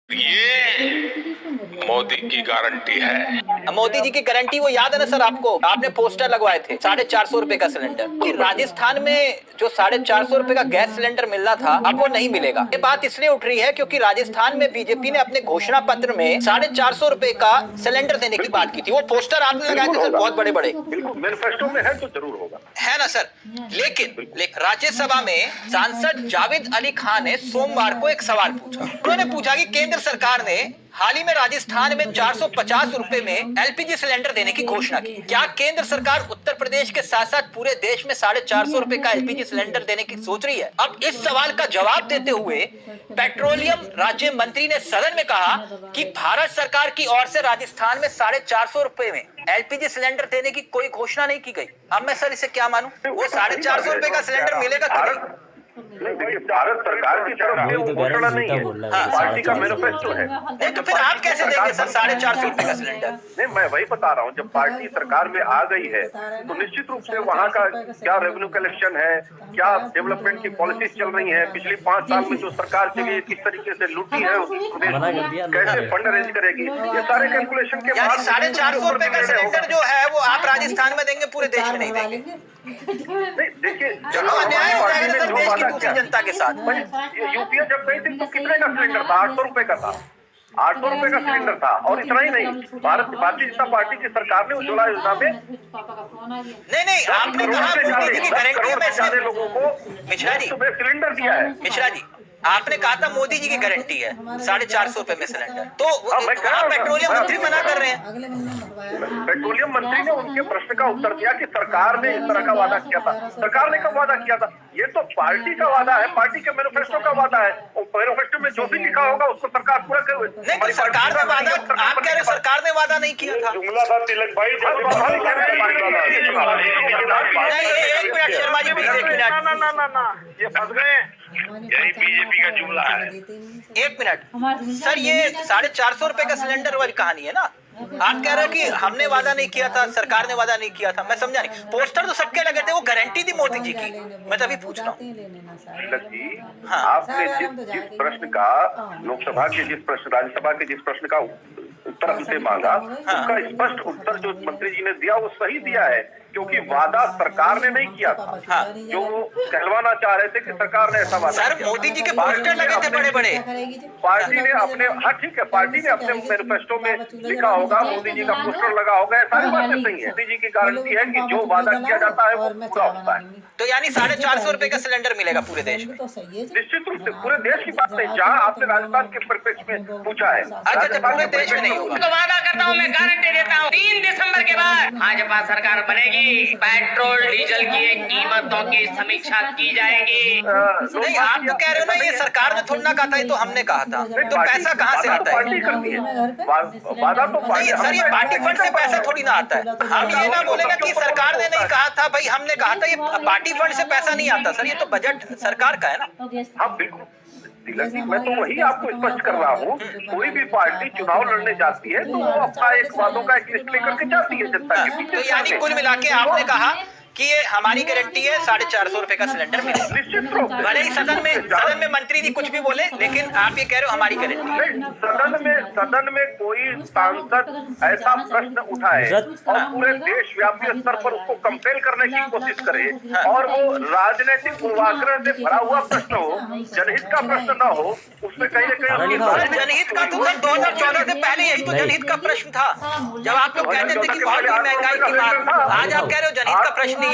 ये मोदी की गारंटी है। मोदी जी की गारंटी वो याद है ना सर आपको? आपने पोस्टर लगवाए थे 450 रुपए का सिलेंडर कि राजस्थान में जो 450 रुपए का गैस सिलेंडर मिलना था अब वो नहीं मिलेगा। ये बात इसलिए उठ रही है क्योंकि राजस्थान में बीजेपी ने अपने घोषणा पत्र में 450 रुपए का सिलेंडर देने की बात की थी। वो पोस्टर आपने लगाए थे सर, बहुत बड़े बड़े। बिल्कुल मैनिफेस्टो में है तो जरूर होगा, है ना सर। लेकिन राज्यसभा में सांसद जावेद अली खान ने सोमवार को एक सवाल पूछा। उन्होंने पूछा कि केंद्र सरकार ने हाल ही में राजस्थान में 450 रुपए में एलपीजी सिलेंडर देने की घोषणा की। क्या केंद्र सरकार उत्तर प्रदेश के साथ साथ पूरे देश में 450 रुपए का एलपीजी सिलेंडर देने की सोच रही है? अब इस सवाल का जवाब देते हुए पेट्रोलियम राज्य मंत्री ने सदन में कहा कि भारत सरकार की ओर से राजस्थान में 450 रुपए में एलपीजी सिलेंडर देने की कोई घोषणा नहीं की गई। अब मैं सर इसे क्या मानूं? वो 450 रुपए का सिलेंडर मिलेगा कि नहीं? देखिए, भारत सरकार की तरफ से वो घोषणा नहीं है, पार्टी का मैनिफेस्टो है। नहीं तो फिर आप कैसे देंगे सर 450 रुपए का सिलेंडर? नहीं, मैं वही बता रहा हूँ, जब पार्टी सरकार में आ गई है तो निश्चित रूप से वहाँ का क्या रेवेन्यू कलेक्शन है, क्या डेवलपमेंट की पॉलिसीज चल रही है, पिछले 5 साल में जो सरकार चली किस तरीके से लूटी है, कैसे फंड अरेंज करेगी, ये सारे कैलकुलेशन के बाद 450 रुपए का सिलेंडर जो है वो आप राजस्थान में देंगे, पूरे देश में नहीं देंगे। देखिए, अन्याय हो जाएगा सर देश की दूसरी जनता के साथ। यूपीए जब गई थी तो कितने का सिलेंडर था? 800 रुपए का था। 800 रुपए का सिलेंडर था। और इतना ही नहीं, भारतीय जनता पार्टी की सरकार ने उज्ज्वला योजना में नहीं आपने कहा मोदी जी की गारंटी में ज्यादा लोगों को मिश्रा जी सिलेंडर दिया है। मिश्रा जी आपने कहा था मोदी जी की गारंटी है 450 रुपए में सिलेंडर, तो पेट्रोलियम मंत्री मना कर रहे हैं। पेट्रोलियम मंत्री ने उनके प्रश्न का उत्तर दिया कि सरकार ने इस तरह का वादा किया था। सरकार ने कब वादा किया था? ये तो पार्टी का वादा है, पार्टी के मैनिफेस्टो का वादा है। और मैनिफेस्टो में जो भी लिखा होगा उसको सरकार पूरा करे। नहीं तो सरकार ने वादा, आप कह रहे सरकार ने वादा नहीं किया था? जुमला था तिलक भाई, एक मिनट शर्मा जी प्लीज, एक मिनट। ना ये फंस गए, यही बीजेपी का जुमला है। एक मिनट सर, ये 450 रुपए का सिलेंडर वाली कहानी है ना? आप कह रहे हो कि हमने वादा नहीं किया था, सरकार ने वादा नहीं किया था। मैं समझा नहीं, पोस्टर तो सबके लगे थे, वो गारंटी थी मोदी जी की। मैं तभी पूछ रहा हूँ। हाँ, आपने जिस प्रश्न का लोकसभा के जिस प्रश्न, राज्यसभा के जिस प्रश्न का उत्तर हमसे मांगा, उसका स्पष्ट उत्तर जो मंत्री जी ने दिया वो सही दिया है, क्योंकि वादा सरकार ने नहीं किया था। जो वो कहलवाना चाह रहे थे कि सरकार ने ऐसा वादा सर, मोदी जी के पोस्टर लगे थे बड़े बड़े। पार्टी ने अपने, हाँ ठीक है, पार्टी ने अपने मैनिफेस्टो में लिखा होगा, मोदी जी का पोस्टर लगा होगा, सारी बातें सही है। मोदी जी की गारंटी है कि जो वादा किया जाता है वो पूरा होता है। तो यानी 450 रुपए का सिलेंडर मिलेगा पूरे देश में? निश्चित रूप से पूरे देश की बात नहीं, जहाँ आपने राजस्थान के परिप्रेक्ष्य में पूछा है। अच्छा, पूरे देश में नहीं होगा। तो वादा करता हूँ, मैं गारंटी देता हूँ, 3 दिसंबर के बाद भाजपा सरकार बनेगी, पेट्रोल डीजल की कीमतों की समीक्षा की जाएगी। नहीं, आप तो कह रहे हो ना ये सरकार ने थोड़ा ना कहा था, ये तो हमने कहा था। तो पैसा कहाँ से आता है? पार्टी करती है वादा तो नहीं सर, ये पार्टी फंड से पैसा थोड़ी ना आता है। हम ये ना बोले ना कि सरकार ने नहीं कहा था, भाई हमने कहा था। ये पार्टी फंड से पैसा नहीं आता सर, ये तो बजट सरकार का है ना। हाँ बिल्कुल, मैं तो वही आपको स्पष्ट कर रहा हूँ। कोई भी पार्टी चुनाव लड़ने जाती है तो वो अपना एक वादों का एक लिस्ट लेकर के जाती है जनता के बीच। तो यानी कुल मिला के आपने कहा कि ये हमारी गारंटी है 450 रुपए का सिलेंडर मिलेगा। निश्चित रूप से, भले ही सदन में मंत्री जी कुछ भी बोले, लेकिन आप ये कह रहे हो हमारी गारंटी है। सदन में कोई सांसद ऐसा प्रश्न उठाए और पूरे देश व्यापी स्तर पर उसको कंपेल करने की कोशिश करे और वो राजनीतिक पूर्वाग्रह से भरा हुआ प्रश्न हो, जनहित का प्रश्न न हो, उसमें कहीं न कहीं जनहित का तो सर 2014 से पहले यही तो जनहित का प्रश्न था। जब आप लोग कहते थे कि बहुत महंगाई की बात, आज आप कह रहे हो जनहित का प्रश्न